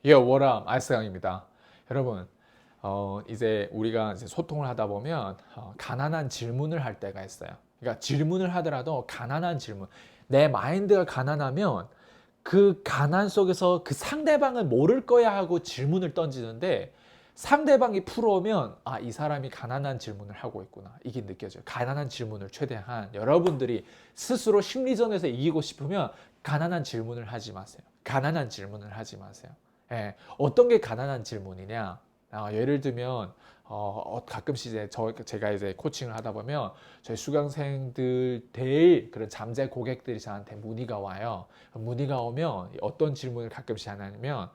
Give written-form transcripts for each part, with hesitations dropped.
Yo, what up? 알스강입니다. 여러분, 이제 우리가 이제 소통을 하다 보면 가난한 질문을 할 때가 있어요. 그러니까 질문을 하더라도 가난한 질문. 내 마인드가 가난하면 그 가난 속에서 그 상대방은 모를 거야 하고 질문을 던지는데 상대방이 풀어오면 아, 이 사람이 가난한 질문을 하고 있구나. 이게 느껴져요. 가난한 질문을 최대한 여러분들이 스스로 심리전에서 이기고 싶으면 가난한 질문을 하지 마세요. 가난한 질문을 하지 마세요. 예, 어떤 게 가난한 질문이냐? 예를 들면 가끔씩 이제 제가 이제 코칭을 하다 보면 저희 수강생들 될 그런 잠재 고객들이 저한테 문의가 와요. 문의가 오면 어떤 질문을 가끔씩 하냐면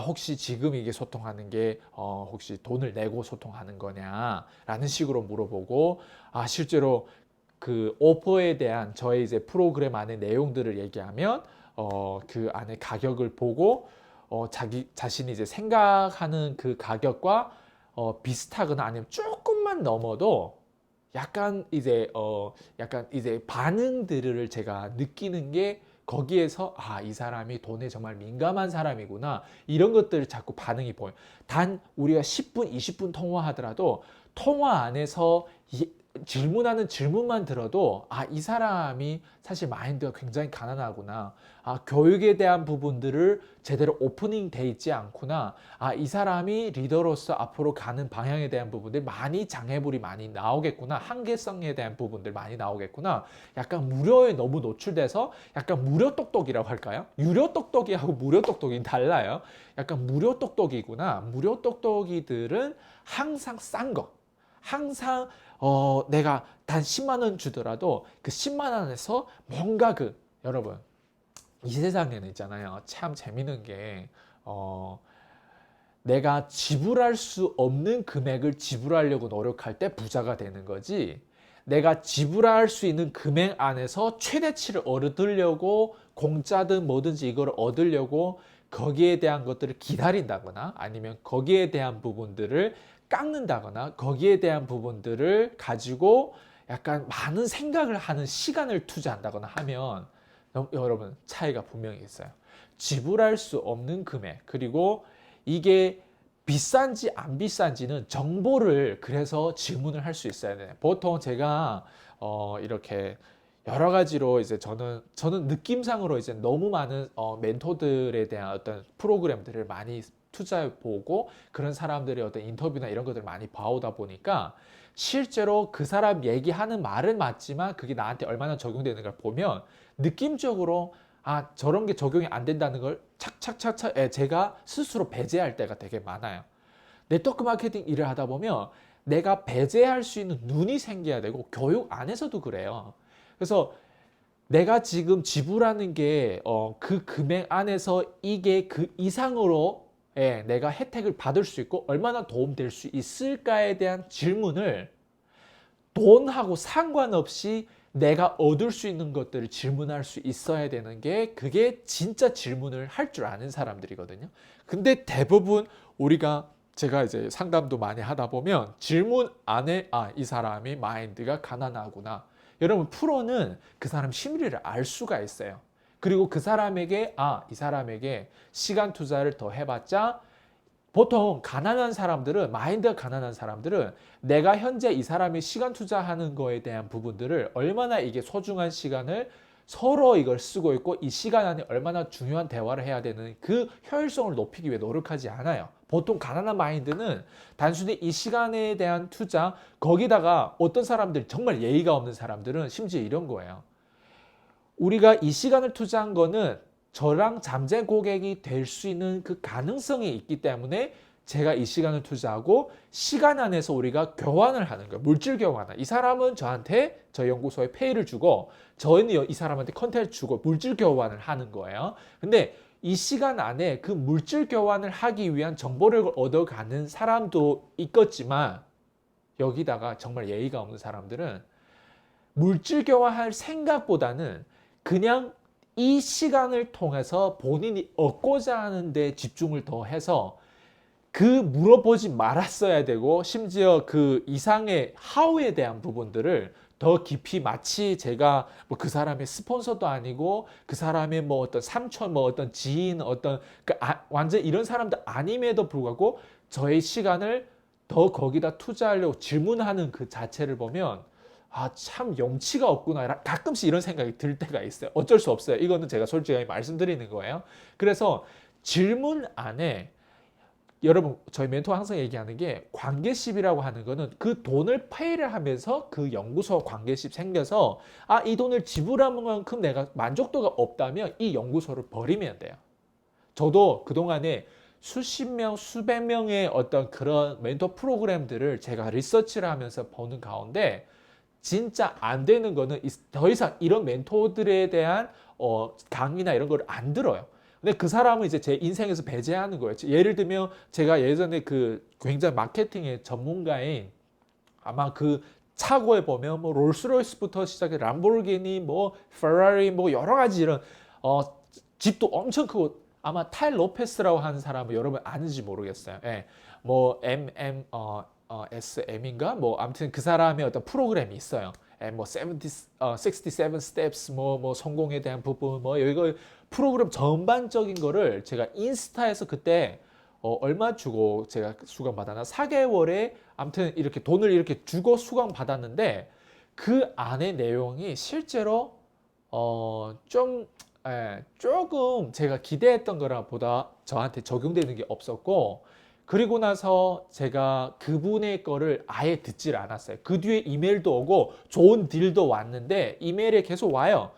혹시 지금 이게 소통하는 게 혹시 돈을 내고 소통하는 거냐라는 식으로 물어보고 실제로 그 오퍼에 대한 저의 이제 프로그램 안의 내용들을 얘기하면 그 안에 가격을 보고 자기 자신이 이제 생각하는 그 가격과 비슷하거나 아니면 조금만 넘어도 약간 이제 반응들을 제가 느끼는 게 거기에서 이 사람이 돈에 정말 민감한 사람이구나 이런 것들을 자꾸 반응이 보여요. 단 우리가 10분, 20분 통화하더라도 통화 안에서 질문하는 질문만 들어도 이 사람이 사실 마인드가 굉장히 가난하구나. 교육에 대한 부분들을 제대로 오프닝 돼 있지 않구나. 이 사람이 리더로서 앞으로 가는 방향에 대한 부분들 많이 장애물이 많이 나오겠구나. 한계성에 대한 부분들 많이 나오겠구나. 약간 무료에 너무 노출돼서 약간 무료 똑똑이라고 할까요? 유료 똑똑이하고 무료 똑똑이는 달라요. 약간 무료 똑똑이구나. 무료 똑똑이들은 항상 싼 거. 항상 내가 단 10만 원 주더라도 그 10만 원에서 뭔가 여러분 이 세상에는 있잖아요. 참 재밌는 게 내가 지불할 수 없는 금액을 지불하려고 노력할 때 부자가 되는 거지. 내가 지불할 수 있는 금액 안에서 최대치를 얻으려고 공짜든 뭐든지 이걸 얻으려고 거기에 대한 것들을 기다린다거나 아니면 거기에 대한 부분들을 깎는다거나 거기에 대한 부분들을 가지고 약간 많은 생각을 하는 시간을 투자한다거나 하면 여러분 차이가 분명히 있어요. 지불할 수 없는 금액 그리고 이게 비싼지 안 비싼지는 정보를 그래서 질문을 할 수 있어야 돼요. 보통 제가 이렇게 여러 가지로 이제 저는 느낌상으로 이제 너무 많은 멘토들에 대한 어떤 프로그램들을 많이 투자해 보고 그런 사람들의 어떤 인터뷰나 이런 것들을 많이 봐오다 보니까 실제로 그 사람 얘기하는 말은 맞지만 그게 나한테 얼마나 적용되는가를 보면 느낌적으로 저런 게 적용이 안 된다는 걸 착착착착 제가 스스로 배제할 때가 되게 많아요. 네트워크 마케팅 일을 하다 보면 내가 배제할 수 있는 눈이 생겨야 되고 교육 안에서도 그래요. 그래서 내가 지금 지불하는 게 그 금액 안에서 이게 그 이상으로 내가 혜택을 받을 수 있고 얼마나 도움될 수 있을까에 대한 질문을 돈하고 상관없이 내가 얻을 수 있는 것들을 질문할 수 있어야 되는 게 그게 진짜 질문을 할 줄 아는 사람들이거든요. 근데 대부분 우리가 제가 이제 상담도 많이 하다 보면 질문 안에 이 사람이 마인드가 가난하구나. 여러분 프로는 그 사람 심리를 알 수가 있어요. 그리고 그 사람에게 이 사람에게 시간 투자를 더 해봤자 보통 가난한 사람들은 마인드가 가난한 사람들은 내가 현재 이 사람이 시간 투자하는 거에 대한 부분들을 얼마나 이게 소중한 시간을 서로 이걸 쓰고 있고 이 시간 안에 얼마나 중요한 대화를 해야 되는 그 효율성을 높이기 위해 노력하지 않아요. 보통 가난한 마인드는 단순히 이 시간에 대한 투자 거기다가 어떤 사람들 정말 예의가 없는 사람들은 심지어 이런 거예요. 우리가 이 시간을 투자한 거는 저랑 잠재 고객이 될 수 있는 그 가능성이 있기 때문에 제가 이 시간을 투자하고 시간 안에서 우리가 교환을 하는 거예요. 물질 교환을. 이 사람은 저한테 저희 연구소에 페이를 주고 저희는 이 사람한테 컨텐츠 주고 물질 교환을 하는 거예요. 근데 이 시간 안에 그 물질 교환을 하기 위한 정보를 얻어가는 사람도 있겠지만 여기다가 정말 예의가 없는 사람들은 물질 교환할 생각보다는 그냥 이 시간을 통해서 본인이 얻고자 하는 데 집중을 더 해서 그 물어보지 말았어야 되고 심지어 그 이상의 하우에 대한 부분들을 더 깊이 마치 제가 뭐 그 사람의 스폰서도 아니고 그 사람의 뭐 어떤 삼촌 뭐 어떤 지인 어떤 완전 이런 사람도 아님에도 불구하고 저의 시간을 더 거기다 투자하려고 질문하는 그 자체를 보면 참 염치가 없구나. 가끔씩 이런 생각이 들 때가 있어요. 어쩔 수 없어요. 이거는 제가 솔직하게 말씀드리는 거예요. 그래서 질문 안에 여러분 저희 멘토가 항상 얘기하는 게 관계십이라고 하는 거는 그 돈을 페이를 하면서 그 연구소와 관계십 생겨서 이 돈을 지불한 만큼 내가 만족도가 없다면 이 연구소를 버리면 돼요. 저도 그동안에 수십 명, 수백 명의 어떤 그런 멘토 프로그램들을 제가 리서치를 하면서 보는 가운데 진짜 안 되는 거는 더 이상 이런 멘토들에 대한 강의나 이런 걸 안 들어요. 근데 그 사람은 이제 제 인생에서 배제하는 거예요. 예를 들면 제가 예전에 그 굉장히 마케팅의 전문가인 아마 그 차고에 보면 뭐 롤스로이스부터 시작해 람보르기니 뭐 페라리 뭐 여러 가지 이런 집도 엄청 크고 아마 탈 로페스라고 하는 사람은 여러분 아는지 모르겠어요. 예. 뭐 SM인가? 뭐 아무튼 그 사람의 어떤 프로그램이 있어요. 뭐 67 steps 뭐 성공에 대한 부분 뭐 이거 프로그램 전반적인 거를 제가 인스타에서 그때 얼마 주고 제가 수강 받았나 4개월에 아무튼 이렇게 돈을 이렇게 주고 수강 받았는데 그 안에 내용이 실제로 조금 제가 기대했던 거랑 보다 저한테 적용되는 게 없었고 그리고 나서 제가 그분의 거를 아예 듣질 않았어요. 그 뒤에 이메일도 오고 좋은 딜도 왔는데 이메일에 계속 와요.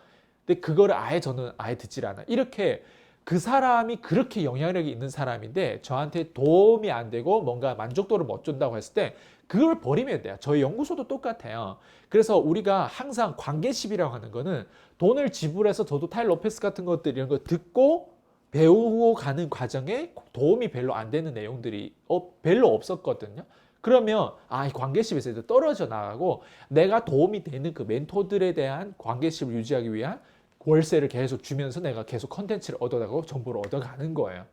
근데 그거를 저는 아예 듣질 않아요. 이렇게 그 사람이 그렇게 영향력이 있는 사람인데 저한테 도움이 안 되고 뭔가 만족도를 못 준다고 했을 때 그걸 버리면 돼요. 저희 연구소도 똑같아요. 그래서 우리가 항상 관계십이라고 하는 거는 돈을 지불해서 저도 타일 로페스 같은 것들 이런 거 듣고 배우고 가는 과정에 도움이 별로 안 되는 내용들이 별로 없었거든요. 그러면 이 관계십에서 떨어져 나가고 내가 도움이 되는 그 멘토들에 대한 관계십을 유지하기 위한 월세를 계속 주면서 내가 계속 컨텐츠를 얻어가고 정보를 얻어가는 거예요.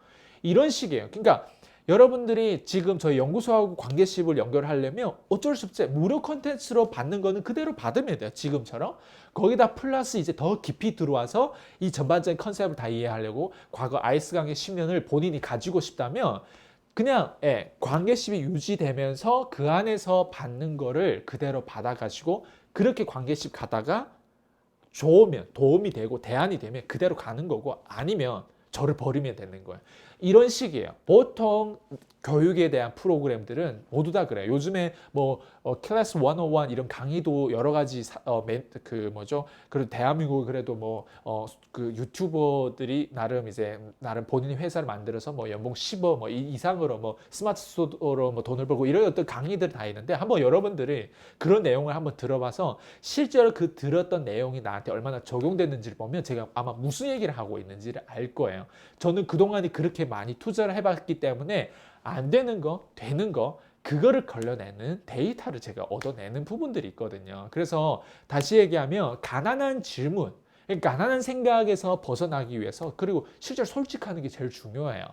이런 식이에요. 그러니까 여러분들이 지금 저희 연구소하고 관계십을 연결하려면 어쩔 수 없지. 무료 컨텐츠로 받는 거는 그대로 받으면 돼요. 지금처럼. 거기다 플러스 이제 더 깊이 들어와서 이 전반적인 컨셉을 다 이해하려고 과거 아이스 강의 10년을 본인이 가지고 싶다면 그냥 관계십이 유지되면서 그 안에서 받는 거를 그대로 받아가시고 그렇게 관계십 가다가 좋으면 도움이 되고 대안이 되면 그대로 가는 거고 아니면 저를 버리면 되는 거예요. 이런 식이에요. 보통 교육에 대한 프로그램들은 모두 다 그래요. 요즘에 뭐 클래스 101 이런 강의도 여러 가지 그리고 대한민국 그래도 그 유튜버들이 나름 본인이 회사를 만들어서 뭐 연봉 10억 뭐 이상으로 뭐 스마트 스토어로 뭐 돈을 벌고 이런 어떤 강의들 다 있는데 한번 여러분들이 그런 내용을 한번 들어봐서 실제로 그 들었던 내용이 나한테 얼마나 적용됐는지를 보면 제가 아마 무슨 얘기를 하고 있는지를 알 거예요. 저는 그동안에 그렇게 많이 투자를 해봤기 때문에 안 되는 거, 되는 거, 그거를 걸러내는 데이터를 제가 얻어내는 부분들이 있거든요. 그래서 다시 얘기하면 가난한 질문, 가난한 생각에서 벗어나기 위해서 그리고 실제로 솔직하는 게 제일 중요해요.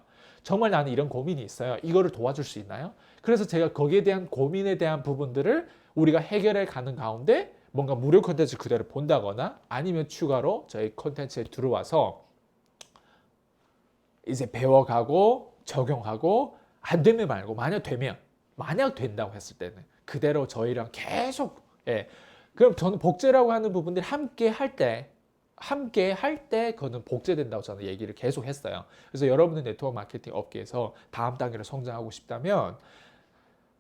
정말 나는 이런 고민이 있어요. 이거를 도와줄 수 있나요? 그래서 제가 거기에 대한 고민에 대한 부분들을 우리가 해결해 가는 가운데 뭔가 무료 콘텐츠 그대로 본다거나 아니면 추가로 저희 콘텐츠에 들어와서 이제 배워가고 적용하고 안 되면 말고 만약 된다고 했을 때는 그대로 저희랑 계속 그럼 저는 복제라고 하는 부분들이 함께 할 때 그거는 복제된다고 저는 얘기를 계속 했어요. 그래서 여러분들 네트워크 마케팅 업계에서 다음 단계로 성장하고 싶다면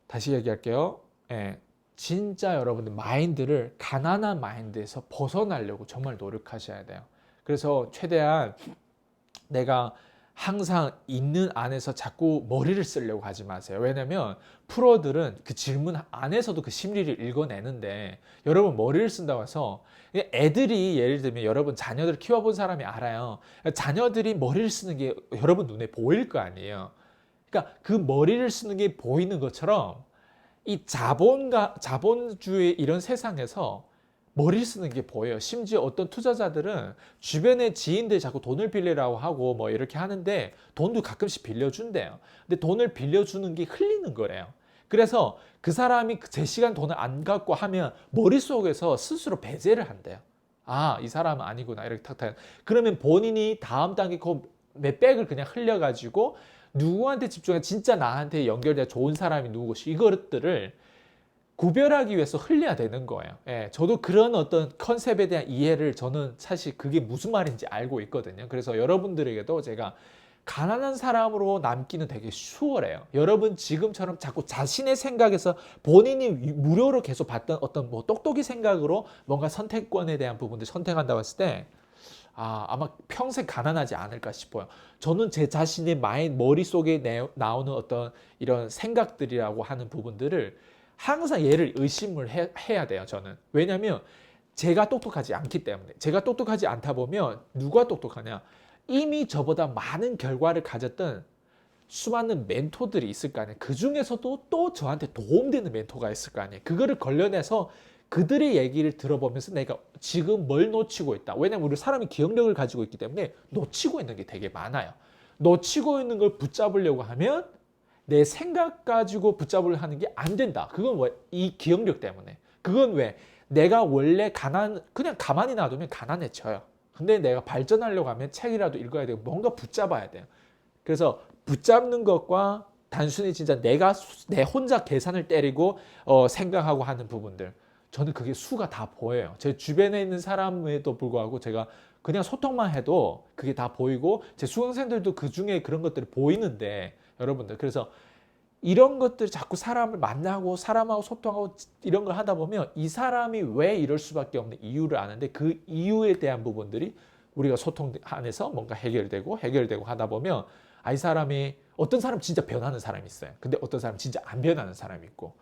다시 얘기할게요. 진짜 여러분들 마인드를 가난한 마인드에서 벗어나려고 정말 노력하셔야 돼요. 그래서 최대한 내가 항상 있는 안에서 자꾸 머리를 쓰려고 하지 마세요. 왜냐면 프로들은 그 질문 안에서도 그 심리를 읽어내는데 여러분 머리를 쓴다고 해서 애들이 예를 들면 여러분 자녀들을 키워본 사람이 알아요. 자녀들이 머리를 쓰는 게 여러분 눈에 보일 거 아니에요. 그러니까 그 머리를 쓰는 게 보이는 것처럼 이 자본주의 이런 세상에서 머리를 쓰는 게 보여요. 심지어 어떤 투자자들은 주변의 지인들 자꾸 돈을 빌리라고 하고 뭐 이렇게 하는데 돈도 가끔씩 빌려준대요. 근데 돈을 빌려주는 게 흘리는 거래요. 그래서 그 사람이 제 시간 돈을 안 갖고 하면 머릿속에서 스스로 배제를 한대요. 아, 이 사람은 아니구나. 이렇게 탁탁. 그러면 본인이 다음 단계 그 몇백을 그냥 흘려가지고 누구한테 집중해 진짜 나한테 연결된 좋은 사람이 누구고 이것들을 구별하기 위해서 흘려야 되는 거예요. 예, 저도 그런 어떤 컨셉에 대한 이해를 저는 사실 그게 무슨 말인지 알고 있거든요. 그래서 여러분들에게도 제가 가난한 사람으로 남기는 되게 수월해요. 여러분 지금처럼 자꾸 자신의 생각에서 본인이 무료로 계속 받던 어떤 뭐 똑똑이 생각으로 뭔가 선택권에 대한 부분들 선택한다고 했을 때 아마 평생 가난하지 않을까 싶어요. 저는 제 자신의 머릿속에 나오는 어떤 이런 생각들이라고 하는 부분들을 항상 얘를 의심을 해야 돼요, 저는. 왜냐면 제가 똑똑하지 않기 때문에. 제가 똑똑하지 않다 보면 누가 똑똑하냐? 이미 저보다 많은 결과를 가졌던 수많은 멘토들이 있을 거 아니에요. 그 중에서도 또 저한테 도움되는 멘토가 있을 거 아니에요. 그거를 걸려내서 그들의 얘기를 들어보면서 내가 지금 뭘 놓치고 있다. 왜냐면 우리 사람이 기억력을 가지고 있기 때문에 놓치고 있는 게 되게 많아요. 놓치고 있는 걸 붙잡으려고 하면 내 생각 가지고 붙잡으려 하는 게 안 된다. 그건 왜? 이 기억력 때문에. 그건 왜? 내가 원래 그냥 가만히 놔두면 가난해져요. 근데 내가 발전하려고 하면 책이라도 읽어야 되고 뭔가 붙잡아야 돼요. 그래서 붙잡는 것과 단순히 진짜 내 혼자 계산을 때리고 생각하고 하는 부분들. 저는 그게 수가 다 보여요. 제 주변에 있는 사람에도 불구하고 제가 그냥 소통만 해도 그게 다 보이고 제 수강생들도 그 중에 그런 것들이 보이는데 여러분들 그래서 이런 것들 자꾸 사람을 만나고 사람하고 소통하고 이런 걸 하다 보면 이 사람이 왜 이럴 수밖에 없는 이유를 아는데 그 이유에 대한 부분들이 우리가 소통 안에서 뭔가 해결되고 하다 보면 이 사람이 어떤 사람 진짜 변하는 사람이 있어요. 근데 어떤 사람 진짜 안 변하는 사람이 있고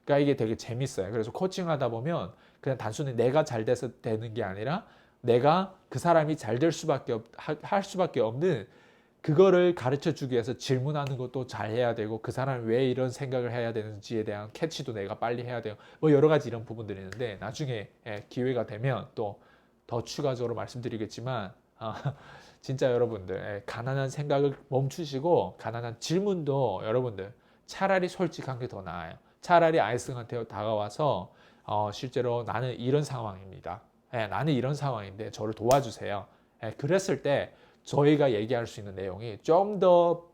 그러니까 이게 되게 재밌어요. 그래서 코칭하다 보면 그냥 단순히 내가 잘 돼서 되는 게 아니라 내가 그 사람이 잘 될 수밖에 할 수밖에 없는 그거를 가르쳐 주기 위해서 질문하는 것도 잘 해야 되고 그 사람이 왜 이런 생각을 해야 되는지에 대한 캐치도 내가 빨리 해야 돼요. 뭐 여러 가지 이런 부분들이 있는데 나중에 기회가 되면 또 더 추가적으로 말씀드리겠지만 진짜 여러분들 가난한 생각을 멈추시고 가난한 질문도 여러분들 차라리 솔직한 게 더 나아요. 차라리 아이승한테 다가와서 실제로 나는 이런 상황입니다. 나는 이런 상황인데 저를 도와주세요. 그랬을 때 저희가 얘기할 수 있는 내용이 좀 더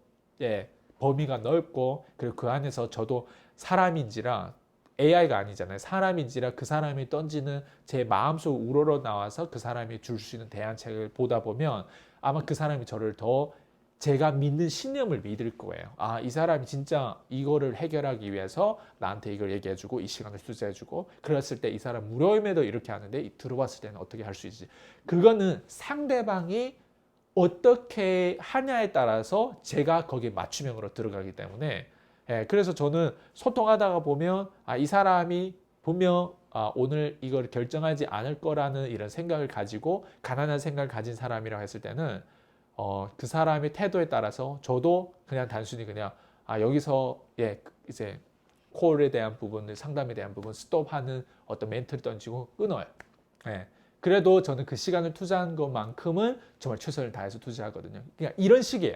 범위가 넓고 그리고 그 안에서 저도 사람인지라 AI가 아니잖아요. 사람인지라 그 사람이 던지는 제 마음속 우러러 나와서 그 사람이 줄 수 있는 대안책을 보다 보면 아마 그 사람이 저를 더 제가 믿는 신념을 믿을 거예요. 이 사람이 진짜 이거를 해결하기 위해서 나한테 이걸 얘기해주고 이 시간을 투자해주고 그랬을 때 이 사람 무료임에도 이렇게 하는데 들어봤을 때는 어떻게 할 수 있지? 그거는 상대방이 어떻게 하냐에 따라서 제가 거기에 맞춤형으로 들어가기 때문에 그래서 저는 소통하다가 보면 이 사람이 분명 오늘 이걸 결정하지 않을 거라는 이런 생각을 가지고 가난한 생각을 가진 사람이라고 했을 때는 그 사람의 태도에 따라서 저도 그냥 단순히 그냥 여기서 이제 콜에 대한 부분을 상담에 대한 부분 스톱하는 어떤 멘트를 던지고 끊어요. 그래도 저는 그 시간을 투자한 것만큼은 정말 최선을 다해서 투자하거든요. 그냥 이런 식이에요.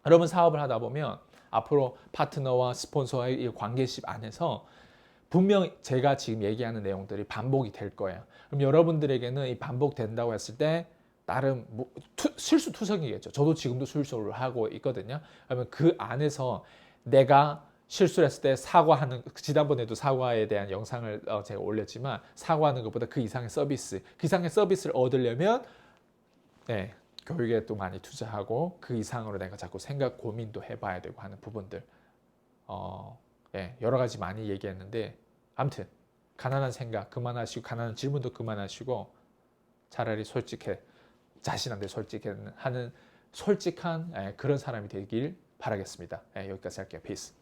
여러분 사업을 하다 보면 앞으로 파트너와 스폰서의 관계십 안에서 분명 제가 지금 얘기하는 내용들이 반복이 될 거예요. 그럼 여러분들에게는 이 반복된다고 했을 때 나름 실수투성이겠죠. 저도 지금도 실수를 하고 있거든요. 그러면 그 안에서 내가 실수를 했을 때 사과하는 지난번에도 사과에 대한 영상을 제가 올렸지만 사과하는 것보다 그 이상의 서비스 그 이상의 서비스를 얻으려면 교육에 또 많이 투자하고 그 이상으로 내가 자꾸 생각 고민도 해봐야 되고 하는 부분들 여러 가지 많이 얘기했는데 아무튼 가난한 생각 그만하시고 가난한 질문도 그만하시고 차라리 솔직해 자신한테 솔직하는 솔직한 그런 사람이 되길 바라겠습니다. 여기까지 할게요. 피스.